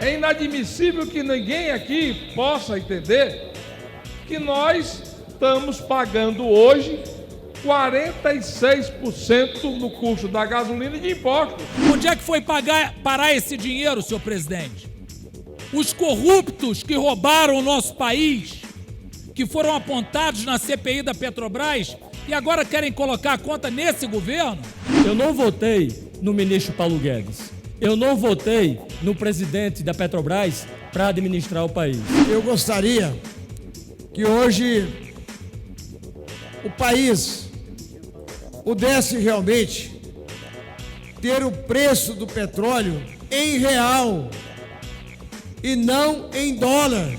É inadmissível que ninguém aqui possa entender que nós estamos pagando hoje 46% no custo da gasolina de impostos. Onde é que foi parar esse dinheiro, senhor presidente? Os corruptos que roubaram o nosso país, que foram apontados na CPI da Petrobras e agora querem colocar a conta nesse governo? Eu não votei no ministro Paulo Guedes. Eu não votei no presidente da Petrobras para administrar o país. Eu gostaria que hoje o país pudesse realmente ter o preço do petróleo em real e não em dólar.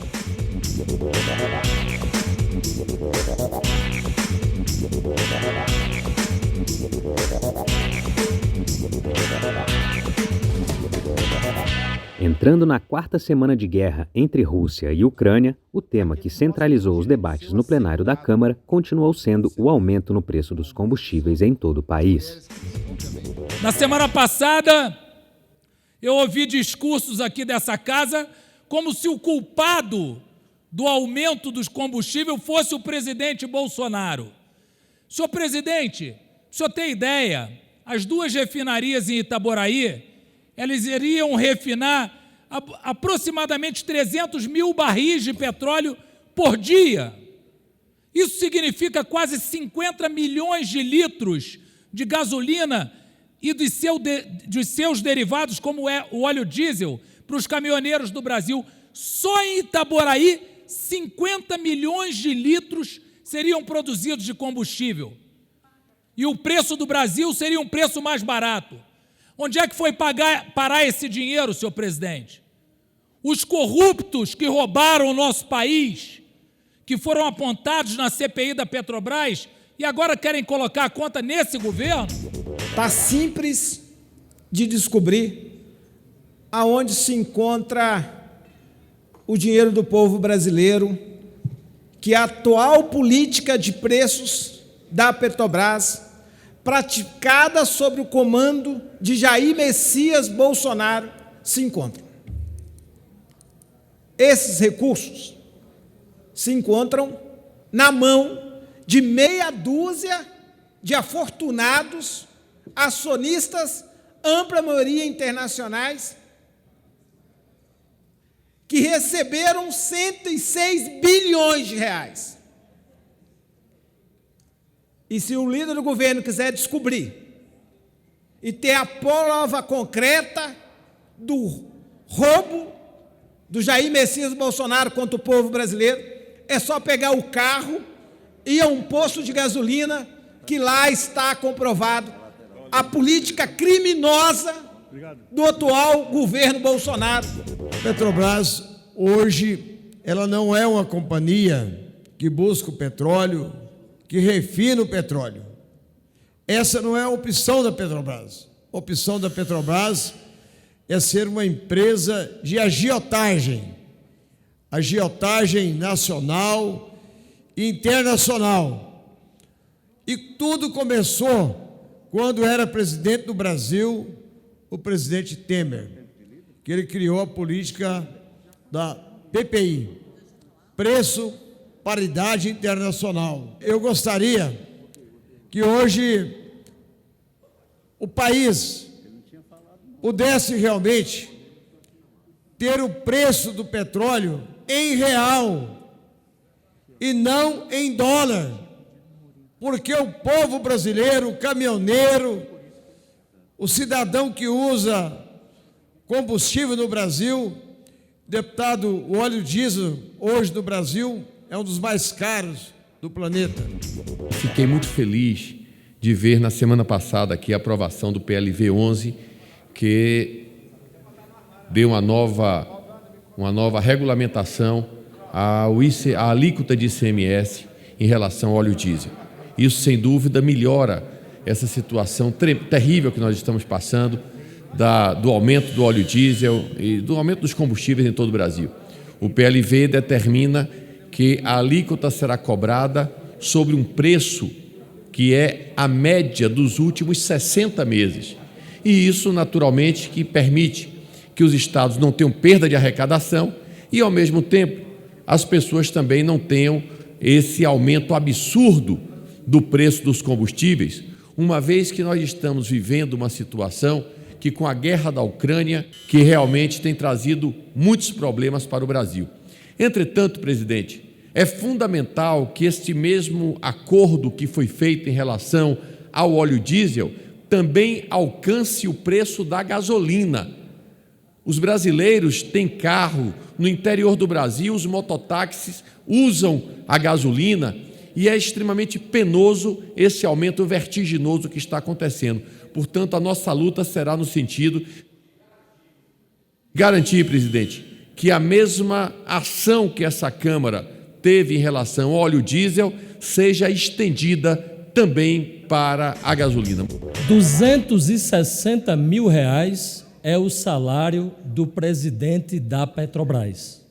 Entrando na quarta semana de guerra entre Rússia e Ucrânia, o tema que centralizou os debates no plenário da Câmara continuou sendo o aumento no preço dos combustíveis em todo o país. Na semana passada, eu ouvi discursos aqui dessa casa como se o culpado do aumento dos combustíveis fosse o presidente Bolsonaro. Senhor presidente, o senhor tem ideia, as duas refinarias em Itaboraí, elas iriam refinar aproximadamente 300 mil barris de petróleo por dia. Isso significa quase 50 milhões de litros de gasolina e de seus derivados, como é o óleo diesel, para os caminhoneiros do Brasil. Só em Itaboraí, 50 milhões de litros seriam produzidos de combustível. E o preço do Brasil seria um preço mais barato. Onde é que foi parar esse dinheiro, senhor presidente? Os corruptos que roubaram o nosso país, que foram apontados na CPI da Petrobras e agora querem colocar a conta nesse governo? Está simples de descobrir aonde se encontra o dinheiro do povo brasileiro, que a atual política de preços da Petrobras, praticada sob o comando de Jair Messias Bolsonaro, se encontram. Esses recursos se encontram na mão de meia dúzia de afortunados acionistas, ampla maioria internacionais, que receberam 106 bilhões de reais. E se o líder do governo quiser descobrir e ter a prova concreta do roubo do Jair Messias Bolsonaro contra o povo brasileiro, é só pegar o carro e ir a um posto de gasolina, que lá está comprovado a política criminosa do atual governo Bolsonaro. A Petrobras, hoje, ela não é uma companhia que busca o petróleo, que refina o petróleo. Essa não é a opção da Petrobras. A opção da Petrobras é ser uma empresa de agiotagem nacional e internacional. E tudo começou quando era presidente do Brasil, o presidente Temer, que ele criou a política da PPI, preço, paridade internacional. Eu gostaria que hoje o país pudesse realmente ter o preço do petróleo em real e não em dólar, porque o povo brasileiro, o caminhoneiro, o cidadão que usa combustível no Brasil, deputado, o óleo diesel hoje no Brasil é um dos mais caros do planeta. Fiquei muito feliz de ver na semana passada aqui a aprovação do PLV 11, que deu uma nova regulamentação à alíquota de ICMS em relação ao óleo diesel. Isso, sem dúvida, melhora essa situação terrível que nós estamos passando, do aumento do óleo diesel e do aumento dos combustíveis em todo o Brasil. O PLV determina que a alíquota será cobrada sobre um preço que é a média dos últimos 60 meses. E isso, naturalmente, que permite que os estados não tenham perda de arrecadação e, ao mesmo tempo, as pessoas também não tenham esse aumento absurdo do preço dos combustíveis, uma vez que nós estamos vivendo uma situação que, com a guerra da Ucrânia, que realmente tem trazido muitos problemas para o Brasil. Entretanto, presidente, é fundamental que este mesmo acordo que foi feito em relação ao óleo diesel também alcance o preço da gasolina. Os brasileiros têm carro no interior do Brasil, os mototáxis usam a gasolina e é extremamente penoso esse aumento vertiginoso que está acontecendo. Portanto, a nossa luta será no sentido de garantir, presidente, que a mesma ação que essa Câmara teve em relação ao óleo diesel seja estendida também para a gasolina. R$260 mil é o salário do presidente da Petrobras.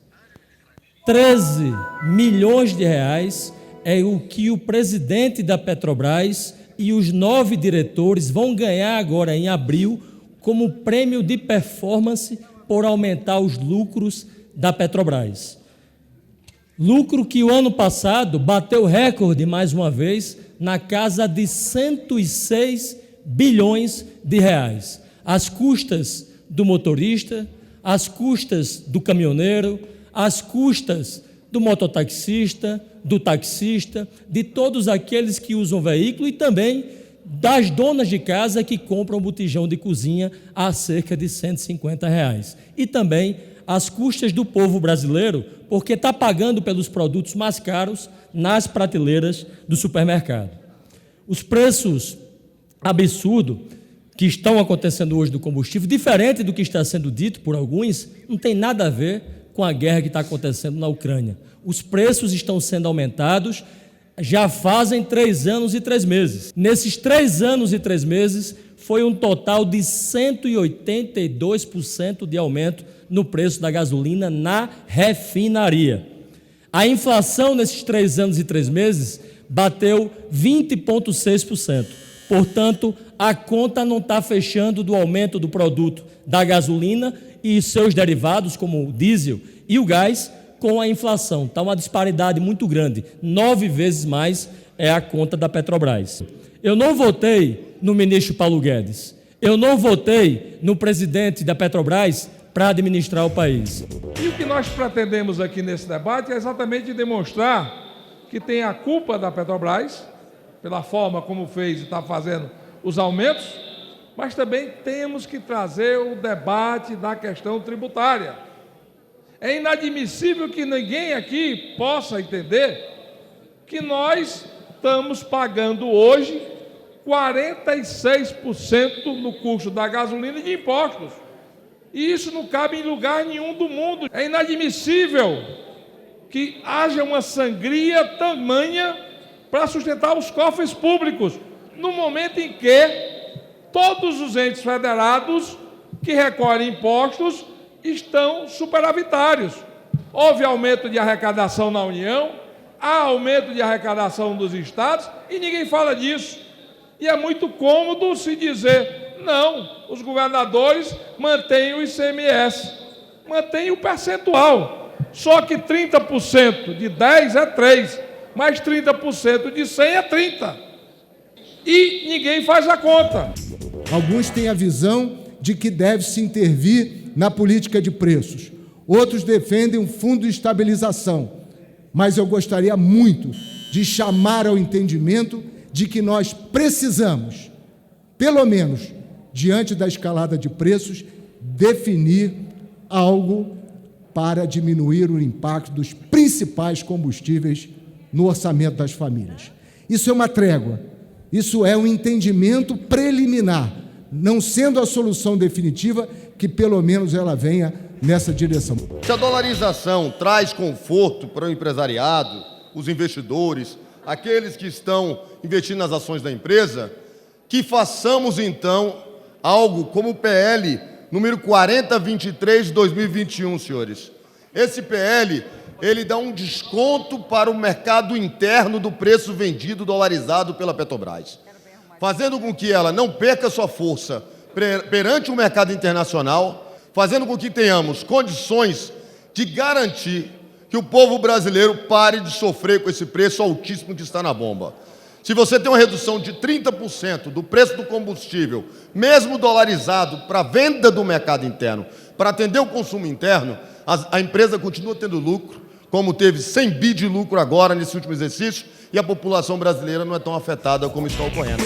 13 milhões de reais é o que o presidente da Petrobras e os 9 diretores vão ganhar agora em abril como prêmio de performance por aumentar os lucros da Petrobras. Lucro que o ano passado bateu recorde mais uma vez na casa de 106 bilhões de reais. Às custas do motorista, às custas do caminhoneiro, às custas do mototaxista, do taxista, de todos aqueles que usam veículo e também das donas de casa que compram botijão de cozinha a cerca de R$150. E também às custas do povo brasileiro, porque está pagando pelos produtos mais caros nas prateleiras do supermercado. Os preços absurdos que estão acontecendo hoje do combustível, diferente do que está sendo dito por alguns, não tem nada a ver com a guerra que está acontecendo na Ucrânia. Os preços estão sendo aumentados já fazem 3 anos e 3 meses. Nesses 3 anos e 3 meses, foi um total de 182% de aumento no preço da gasolina na refinaria. A inflação nesses 3 anos e 3 meses bateu 20,6%. Portanto, a conta não está fechando do aumento do produto da gasolina e seus derivados, como o diesel e o gás, com a inflação. Está uma disparidade muito grande. 9 vezes mais é a conta da Petrobras. Eu não votei no ministro Paulo Guedes. Eu não votei no presidente da Petrobras para administrar o país. E o que nós pretendemos aqui nesse debate é exatamente demonstrar que tem a culpa da Petrobras, pela forma como fez e está fazendo os aumentos, mas também temos que trazer o debate da questão tributária. É inadmissível que ninguém aqui possa entender que nós estamos pagando hoje 46% no custo da gasolina de impostos. E isso não cabe em lugar nenhum do mundo. É inadmissível que haja uma sangria tamanha para sustentar os cofres públicos, no momento em que todos os entes federados que recolhem impostos estão superavitários. Houve aumento de arrecadação na União, há aumento de arrecadação dos estados e ninguém fala disso. E é muito cômodo se dizer, não, os governadores mantêm o ICMS, mantêm o percentual, só que 30% de 10 é 3, mais 30% de 100 é 30. E ninguém faz a conta. Alguns têm a visão de que deve-se intervir na política de preços. Outros defendem um fundo de estabilização. Mas eu gostaria muito de chamar ao entendimento de que nós precisamos, pelo menos diante da escalada de preços, definir algo para diminuir o impacto dos principais combustíveis no orçamento das famílias. Isso é uma trégua, isso é um entendimento preliminar, não sendo a solução definitiva, que pelo menos ela venha nessa direção. Se a dolarização traz conforto para o empresariado, os investidores, aqueles que estão investindo nas ações da empresa, que façamos então algo como o PL número 4023 de 2021, senhores. Esse PL ele dá um desconto para o mercado interno do preço vendido dolarizado pela Petrobras, fazendo com que ela não perca sua força perante o mercado internacional, fazendo com que tenhamos condições de garantir que o povo brasileiro pare de sofrer com esse preço altíssimo que está na bomba. Se você tem uma redução de 30% do preço do combustível, mesmo dolarizado, para a venda do mercado interno, para atender o consumo interno, a empresa continua tendo lucro, como teve 100 bi de lucro agora nesse último exercício, e a população brasileira não é tão afetada como está ocorrendo.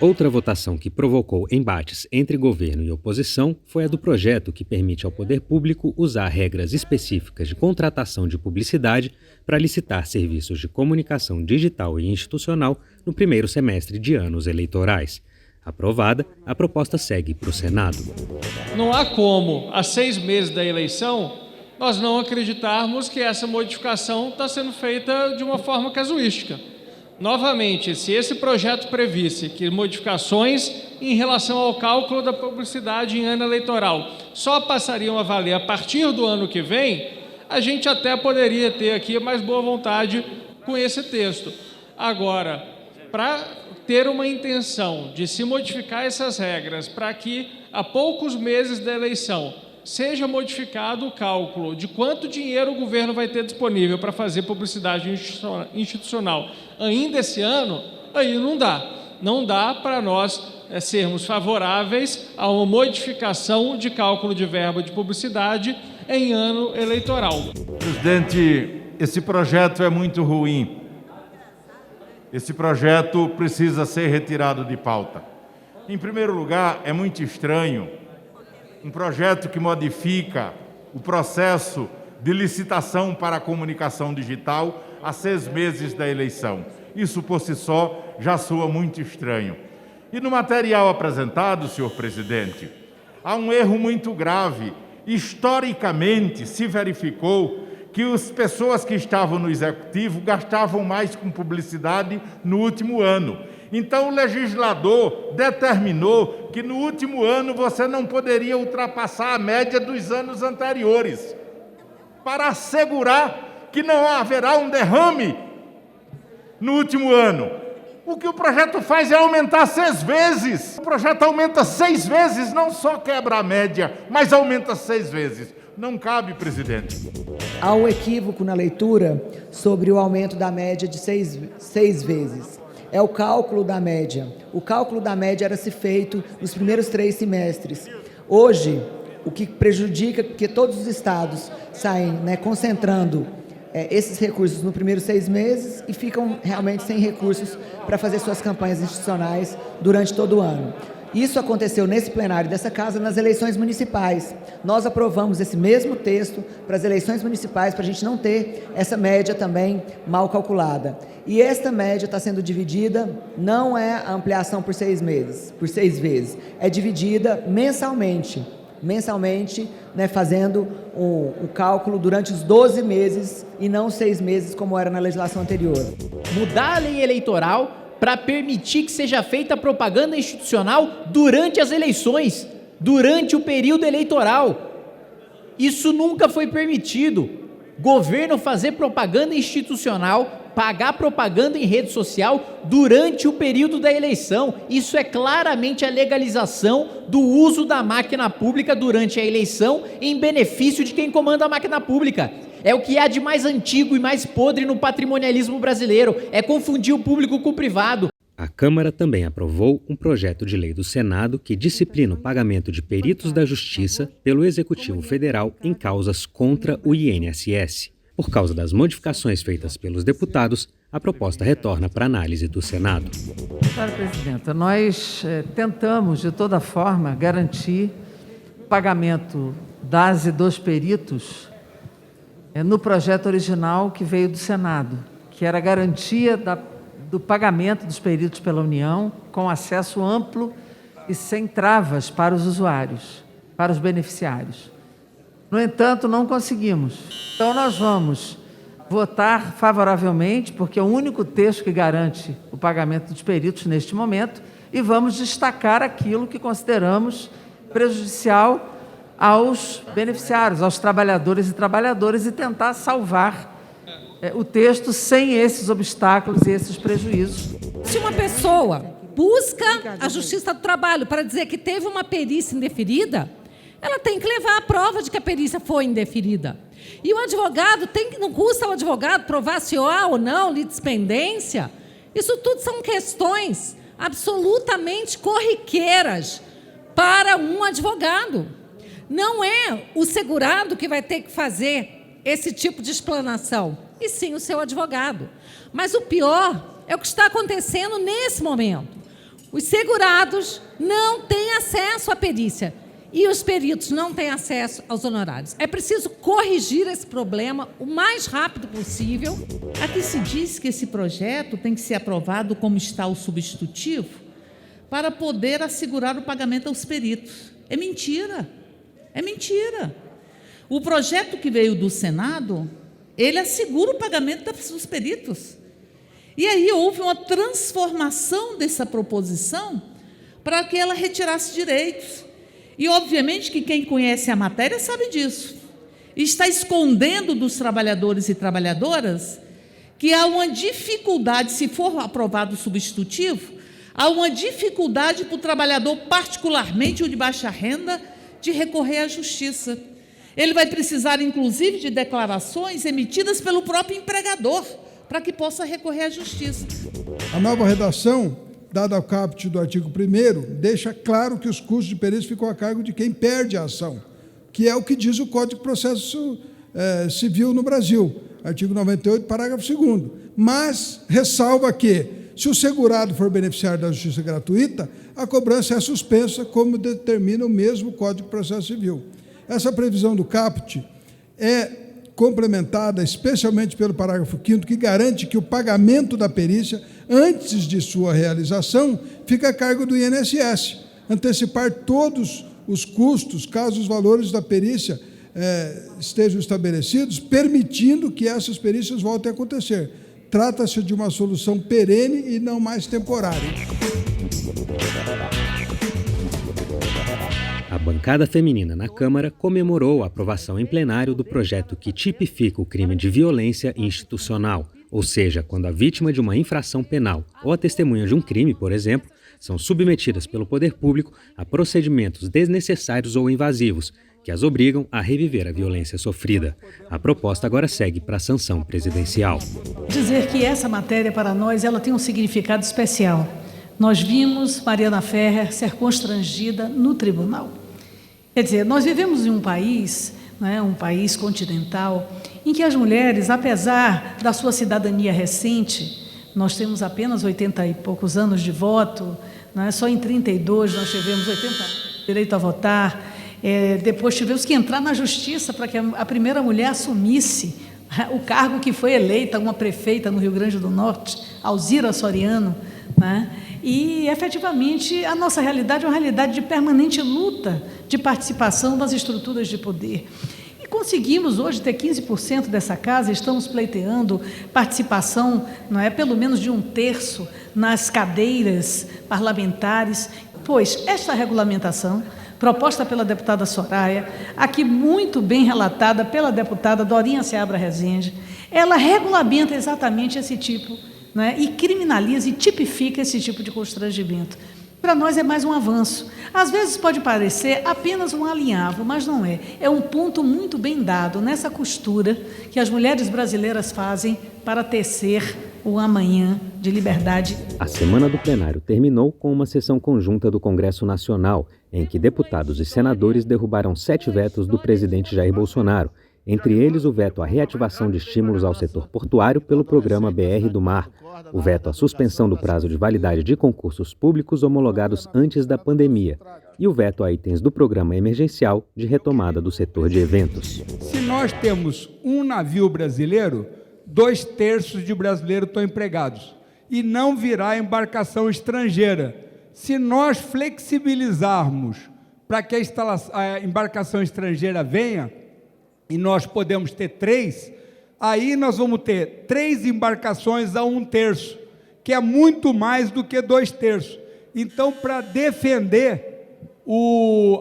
Outra votação que provocou embates entre governo e oposição foi a do projeto que permite ao poder público usar regras específicas de contratação de publicidade para licitar serviços de comunicação digital e institucional no primeiro semestre de anos eleitorais. Aprovada, a proposta segue para o Senado. Não há como, a 6 meses da eleição, nós não acreditarmos que essa modificação está sendo feita de uma forma casuística. Novamente, se esse projeto previsse que modificações em relação ao cálculo da publicidade em ano eleitoral só passariam a valer a partir do ano que vem, a gente até poderia ter aqui mais boa vontade com esse texto. Agora, para ter uma intenção de se modificar essas regras para que, a poucos meses da eleição, seja modificado o cálculo de quanto dinheiro o governo vai ter disponível para fazer publicidade institucional ainda esse ano, aí não dá. Não dá para nós sermos favoráveis a uma modificação de cálculo de verba de publicidade em ano eleitoral. Presidente, esse projeto é muito ruim. Esse projeto precisa ser retirado de pauta. Em primeiro lugar, é muito estranho um projeto que modifica o processo de licitação para a comunicação digital a 6 meses da eleição. Isso, por si só, já soa muito estranho. E no material apresentado, senhor presidente, há um erro muito grave. Historicamente, se verificou que as pessoas que estavam no Executivo gastavam mais com publicidade no último ano. Então, o legislador determinou que no último ano você não poderia ultrapassar a média dos anos anteriores, para assegurar que não haverá um derrame no último ano. O que o projeto faz é aumentar 6 vezes. O projeto aumenta 6 vezes, não só quebra a média, mas aumenta 6 vezes. Não cabe, presidente. Há um equívoco na leitura sobre o aumento da média de 6 vezes. É o cálculo da média. O cálculo da média era se feito nos primeiros 3 semestres. Hoje, o que prejudica que todos os estados saem concentrando esses recursos no primeiro 6 meses e ficam realmente sem recursos para fazer suas campanhas institucionais durante todo o ano. Isso aconteceu nesse plenário dessa casa nas eleições municipais. Nós aprovamos esse mesmo texto para as eleições municipais, para a gente não ter essa média também mal calculada. E esta média está sendo dividida, não é a ampliação por 6 meses, por 6 vezes, é dividida mensalmente, fazendo o cálculo durante os 12 meses e não 6 meses, como era na legislação anterior. Mudar a lei eleitoral para permitir que seja feita propaganda institucional durante as eleições, durante o período eleitoral. Isso nunca foi permitido. Governo fazer propaganda institucional, pagar propaganda em rede social durante o período da eleição. Isso é claramente a legalização do uso da máquina pública durante a eleição em benefício de quem comanda a máquina pública. É o que há de mais antigo e mais podre no patrimonialismo brasileiro, é confundir o público com o privado. A Câmara também aprovou um projeto de lei do Senado que disciplina o pagamento de peritos da Justiça pelo Executivo Federal em causas contra o INSS. Por causa das modificações feitas pelos deputados, a proposta retorna para análise do Senado. Senhora Presidenta, nós tentamos, de toda forma, garantir o pagamento das e dos peritos no projeto original que veio do Senado, que era a garantia do pagamento dos peritos pela União, com acesso amplo e sem travas para os usuários, para os beneficiários. No entanto, não conseguimos. Então, nós vamos votar favoravelmente, porque é o único texto que garante o pagamento dos peritos neste momento, e vamos destacar aquilo que consideramos prejudicial aos beneficiários, aos trabalhadores e trabalhadoras, e tentar salvar o texto sem esses obstáculos e esses prejuízos. Se uma pessoa busca a Justiça do Trabalho para dizer que teve uma perícia indeferida, ela tem que levar a prova de que a perícia foi indeferida. E o advogado não custa ao advogado provar se há ou não litispendência. Isso tudo são questões absolutamente corriqueiras para um advogado. Não é o segurado que vai ter que fazer esse tipo de explanação, e sim o seu advogado. Mas o pior é o que está acontecendo nesse momento. Os segurados não têm acesso à perícia e os peritos não têm acesso aos honorários. É preciso corrigir esse problema o mais rápido possível. Aqui se diz que esse projeto tem que ser aprovado como está o substitutivo para poder assegurar o pagamento aos peritos. É mentira. É mentira. O projeto que veio do Senado, ele assegura o pagamento dos peritos. E aí houve uma transformação dessa proposição para que ela retirasse direitos. E, obviamente, que quem conhece a matéria sabe disso. Está escondendo dos trabalhadores e trabalhadoras que há uma dificuldade, se for aprovado o substitutivo, há uma dificuldade para o trabalhador, particularmente o de baixa renda, de recorrer à justiça. Ele vai precisar, inclusive, de declarações emitidas pelo próprio empregador para que possa recorrer à justiça. A nova redação, dada ao caput do artigo 1º, deixa claro que os custos de perícia ficam a cargo de quem perde a ação, que é o que diz o Código de Processo Civil no Brasil, artigo 98, parágrafo 2º. Mas ressalva que, se o segurado for beneficiário da justiça gratuita, a cobrança é suspensa, como determina o mesmo Código de Processo Civil. Essa previsão do caput é complementada especialmente pelo parágrafo 5º, que garante que o pagamento da perícia, antes de sua realização, fica a cargo do INSS. Antecipar todos os custos, caso os valores da perícia estejam estabelecidos, permitindo que essas perícias voltem a acontecer. Trata-se de uma solução perene e não mais temporária. A bancada feminina na Câmara comemorou a aprovação em plenário do projeto que tipifica o crime de violência institucional, ou seja, quando a vítima de uma infração penal ou a testemunha de um crime, por exemplo, são submetidas pelo poder público a procedimentos desnecessários ou invasivos, que as obrigam a reviver a violência sofrida. A proposta agora segue para a sanção presidencial. Dizer que essa matéria, para nós, ela tem um significado especial. Nós vimos Mariana Ferrer ser constrangida no tribunal. Quer dizer, nós vivemos em um país, um país continental, em que as mulheres, apesar da sua cidadania recente, nós temos apenas 80 e poucos anos de voto, só em 32 nós tivemos 80 direito a votar, depois tivemos que entrar na justiça para que a primeira mulher assumisse o cargo que foi eleita, uma prefeita no Rio Grande do Norte, Alzira Soriano, E, efetivamente, a nossa realidade é uma realidade de permanente luta de participação das estruturas de poder. E conseguimos hoje ter 15% dessa casa, estamos pleiteando participação, pelo menos de 1/3 nas cadeiras parlamentares, pois esta regulamentação, proposta pela deputada Soraya, aqui muito bem relatada pela deputada Dorinha Seabra Rezende, ela regulamenta exatamente esse tipo, e criminaliza e tipifica esse tipo de constrangimento. Para nós é mais um avanço. Às vezes pode parecer apenas um alinhavo, mas não é. É um ponto muito bem dado nessa costura que as mulheres brasileiras fazem para tecer o amanhã de liberdade. A semana do plenário terminou com uma sessão conjunta do Congresso Nacional, em que deputados e senadores derrubaram 7 vetos do presidente Jair Bolsonaro, entre eles o veto à reativação de estímulos ao setor portuário pelo programa BR do Mar, o veto à suspensão do prazo de validade de concursos públicos homologados antes da pandemia e o veto a itens do programa emergencial de retomada do setor de eventos. Se nós temos um navio brasileiro, 2/3 de brasileiros estão empregados e não virá embarcação estrangeira. Se nós flexibilizarmos para que a embarcação estrangeira venha, e nós podemos ter 3, aí nós vamos ter 3 embarcações a 1/3, que é muito mais do que 2/3. Então, para defender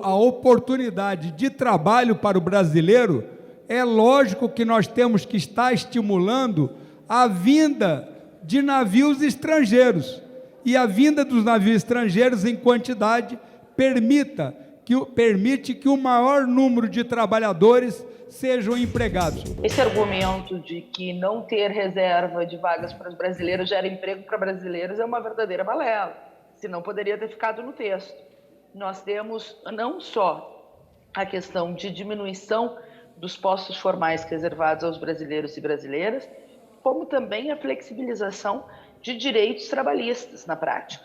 a oportunidade de trabalho para o brasileiro, é lógico que nós temos que estar estimulando a vinda de navios estrangeiros. E a vinda dos navios estrangeiros em quantidade permite que o maior número de trabalhadores sejam empregados. Esse argumento de que não ter reserva de vagas para os brasileiros gera emprego para brasileiros é uma verdadeira balela, senão poderia ter ficado no texto. Nós temos não só a questão de diminuição dos postos formais reservados aos brasileiros e brasileiras, como também a flexibilização de direitos trabalhistas na prática.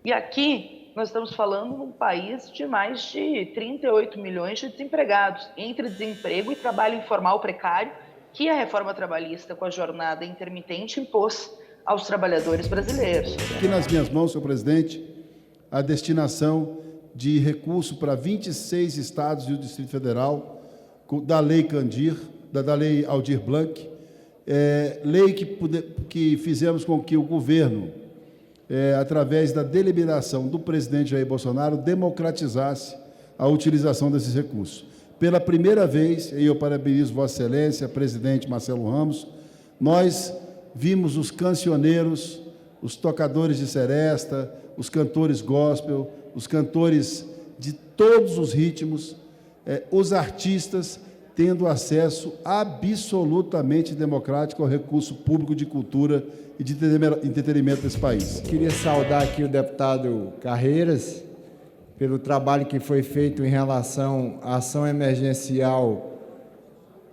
E aqui nós estamos falando num país de mais de 38 milhões de desempregados, entre desemprego e trabalho informal precário, que a reforma trabalhista com a jornada intermitente impôs aos trabalhadores brasileiros. Aqui nas minhas mãos, senhor presidente, a destinação de recurso para 26 estados e o Distrito Federal, da Lei Candir, da Lei Aldir Blanc, lei que fizemos com que o governo, através da deliberação do presidente Jair Bolsonaro, democratizasse a utilização desses recursos. Pela primeira vez, e eu parabenizo Vossa Excelência, presidente Marcelo Ramos, nós vimos os cancioneiros, os tocadores de seresta, os cantores gospel, os cantores de todos os ritmos, os artistas, tendo acesso absolutamente democrático ao recurso público de cultura e de entretenimento desse país. Queria saudar aqui o deputado Carreiras pelo trabalho que foi feito em relação à ação emergencial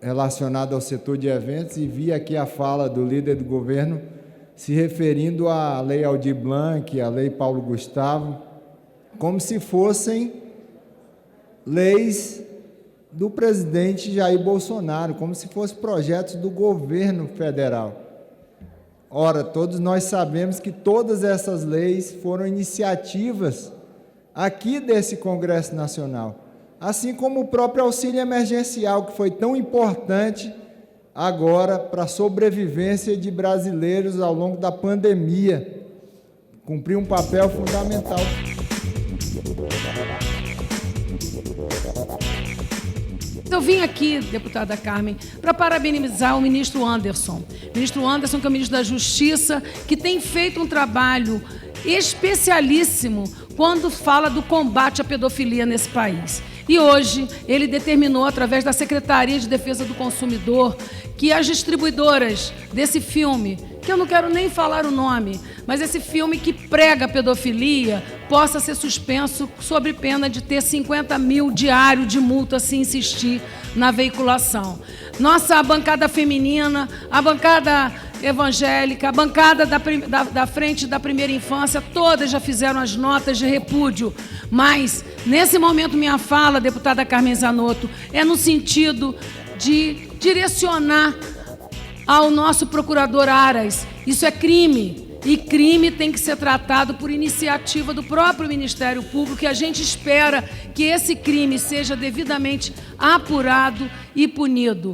relacionada ao setor de eventos, e vi aqui a fala do líder do governo se referindo à Lei Aldir Blanc, à Lei Paulo Gustavo, como se fossem leis do presidente Jair Bolsonaro, como se fossem projetos do governo federal. Ora, todos nós sabemos que todas essas leis foram iniciativas aqui desse Congresso Nacional, assim como o próprio auxílio emergencial, que foi tão importante agora para a sobrevivência de brasileiros ao longo da pandemia, cumpriu um papel fundamental. Eu vim aqui, deputada Carmen, para parabenizar o ministro Anderson. Ministro Anderson, que é o ministro da Justiça, que tem feito um trabalho especialíssimo quando fala do combate à pedofilia nesse país. E hoje ele determinou, através da Secretaria de Defesa do Consumidor, que as distribuidoras desse filme, que eu não quero nem falar o nome, mas esse filme que prega a pedofilia, possa ser suspenso sob pena de ter 50 mil diário de multa se insistir na veiculação. Nossa bancada feminina, a bancada evangélica, a bancada da Frente da Primeira Infância, todas já fizeram as notas de repúdio, mas, nesse momento, minha fala, deputada Carmen Zanotto, é no sentido de direcionar ao nosso procurador Aras. Isso é crime, e crime tem que ser tratado por iniciativa do próprio Ministério Público, e a gente espera que esse crime seja devidamente apurado e punido.